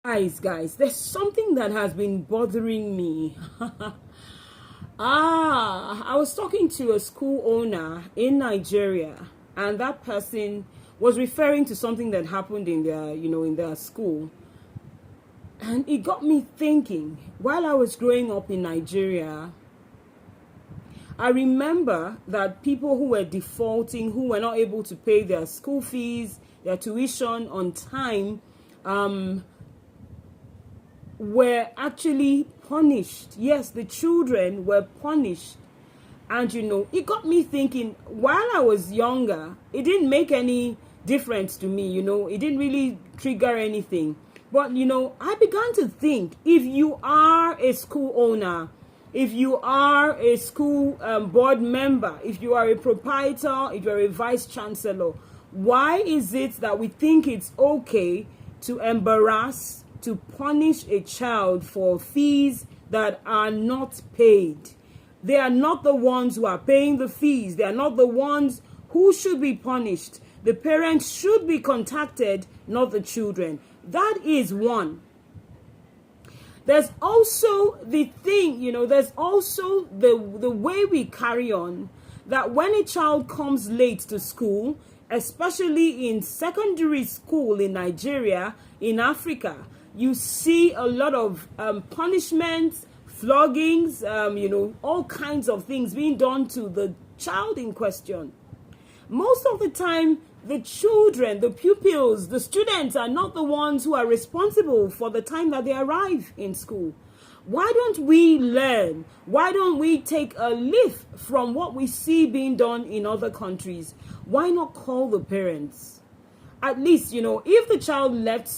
Guys, there's something that has been bothering me. I was talking to a school owner in Nigeria, and that person was referring to something that happened in their school. And it got me thinking, while I was growing up in Nigeria, I remember that people who were defaulting, who were not able to pay their school fees, their tuition on time, were actually punished. Yes, the children were punished. And it got me thinking, while I was younger, it didn't make any difference to me, it didn't really trigger anything. But I began to think, if you are a school owner, if you are a school board member, if you are a proprietor, if you're a vice chancellor, why is it that we think it's okay to embarrass, to punish a child for fees that are not paid? They are not the ones who are paying the fees. They are not the ones who should be punished. The parents should be contacted, not the children. That is one. There's also the thing, there's also the way we carry on, that when a child comes late to school, especially in secondary school in Nigeria, in Africa, you see a lot of punishments, floggings, all kinds of things being done to the child in question. Most of the time, the children, the pupils, the students are not the ones who are responsible for the time that they arrive in school. Why don't we learn? Why don't we take a leaf from what we see being done in other countries? Why not call the parents? At least, if the child left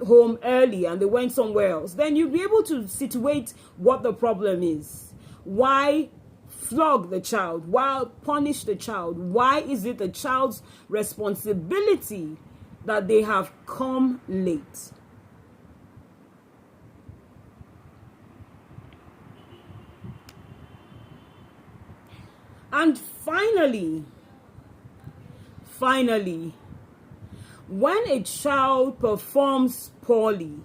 home early and they went somewhere else, then you'd be able to situate what the problem is. Why flog the child? Why punish the child? Why is it the child's responsibility that they have come late? And finally, when a child performs poorly,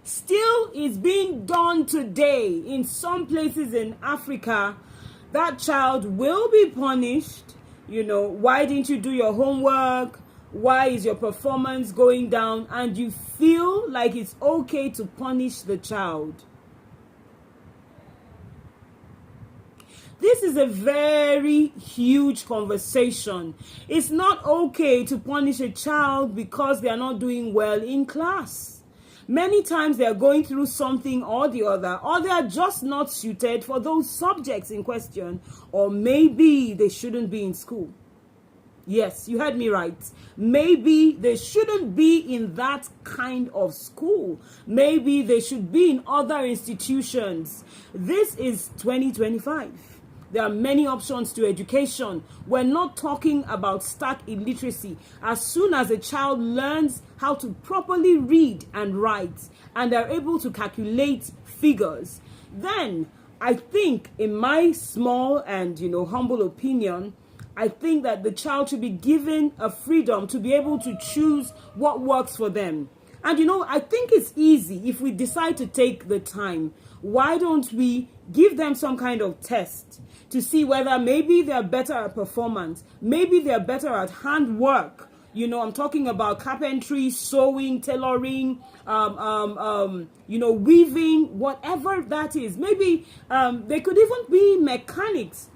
still is being done today in some places in Africa, that child will be punished. Why didn't you do your homework? Why is your performance going down? And you feel like it's okay to punish the child. This is a very huge conversation. It's not okay to punish a child because they are not doing well in class. Many times they are going through something or the other, or they are just not suited for those subjects in question, or maybe they shouldn't be in school. Yes, you heard me right. Maybe they shouldn't be in that kind of school. Maybe they should be in other institutions. This is 2025. There are many options to education. We're not talking about stark illiteracy. As soon as a child learns how to properly read and write, and they're able to calculate figures, then I think, in my small and humble opinion, I think that the child should be given a freedom to be able to choose what works for them. And I think it's easy if we decide to take the time. Why don't we give them some kind of test to see whether maybe they're better at performance, maybe they're better at handwork. I'm talking about carpentry, sewing, tailoring, weaving, whatever that is. Maybe they could even be mechanics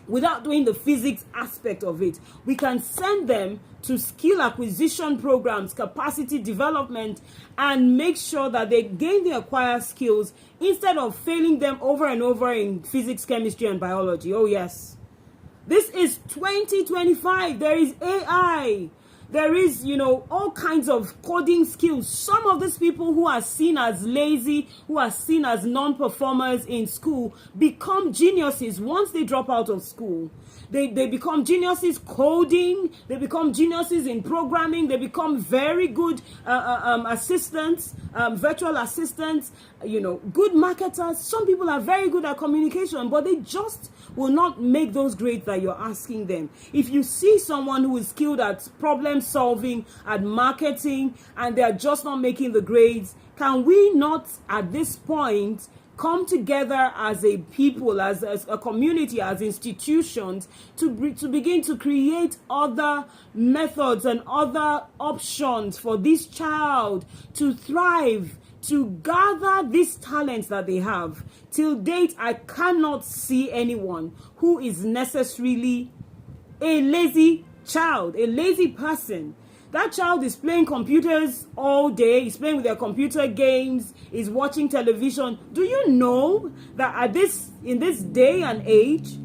without doing the physics aspect of it. We can send them to skill acquisition programs, capacity development, and make sure that they gain the acquired skills instead of failing them over and over in physics, chemistry, and biology. Oh yes. This is 2025. There is AI. There is, all kinds of coding skills. Some of these people who are seen as lazy, who are seen as non-performers in school, become geniuses once they drop out of school. They become geniuses coding. They become geniuses in programming. They become very good assistants, virtual assistants, good marketers. Some people are very good at communication, but they just will not make those grades that you're asking them. If you see someone who is skilled at problem solving, at marketing, and they're just not making the grades, can we not at this point come together as a people, as a community, as institutions, to begin to create other methods and other options for this child to thrive, to gather these talents that they have? Till date, I cannot see anyone who is necessarily a lazy child, a lazy person. That child is playing computers all day, he's playing with their computer games, is watching television. Do you know that in this day and age,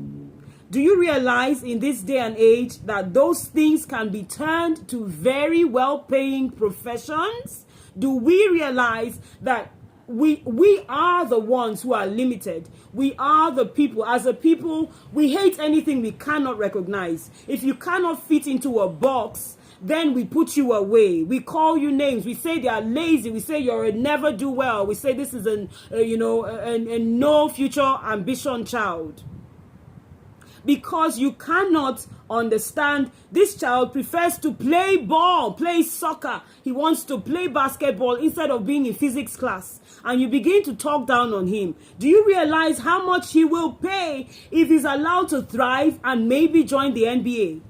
do you realize in this day and age that those things can be turned to very well-paying professions? Do we realize that we are the ones who are limited? We are the people. As a people, we hate anything we cannot recognize. If you cannot fit into a box, then we put you away. We call you names. We say they are lazy. We say you're a never do well. We say this is a no future ambition child. Because you cannot understand, this child prefers to play ball, play soccer. He wants to play basketball instead of being in physics class. And you begin to talk down on him. Do you realize how much he will pay if he's allowed to thrive and maybe join the NBA?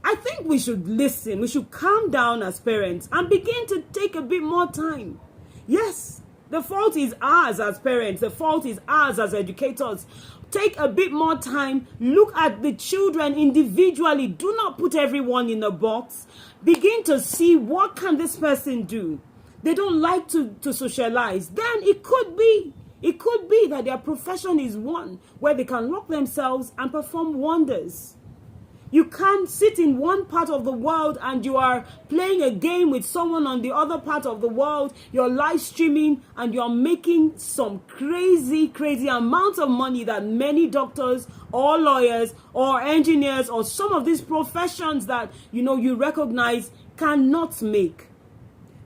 I think we should listen. We should calm down as parents and begin to take a bit more time. Yes, the fault is ours as parents. The fault is ours as educators. Take a bit more time. Look at the children individually. Do not put everyone in a box. Begin to see, what can this person do? They don't like to socialize. Then it could be that their profession is one where they can lock themselves and perform wonders. You can't sit in one part of the world and you are playing a game with someone on the other part of the world. You're live streaming and you're making some crazy amounts of money that many doctors or lawyers or engineers or some of these professions that you recognize cannot make.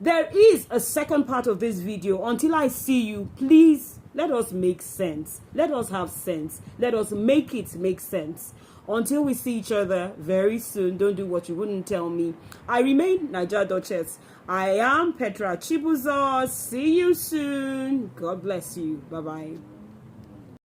There is a second part of this video. Until I see you, please let us make sense. Let us have sense. Let us make it make sense. Until we see each other very soon, don't do what you wouldn't tell me. I remain Naija Duchess. I am Petra Chibuzo. See you soon. God bless you. Bye-bye.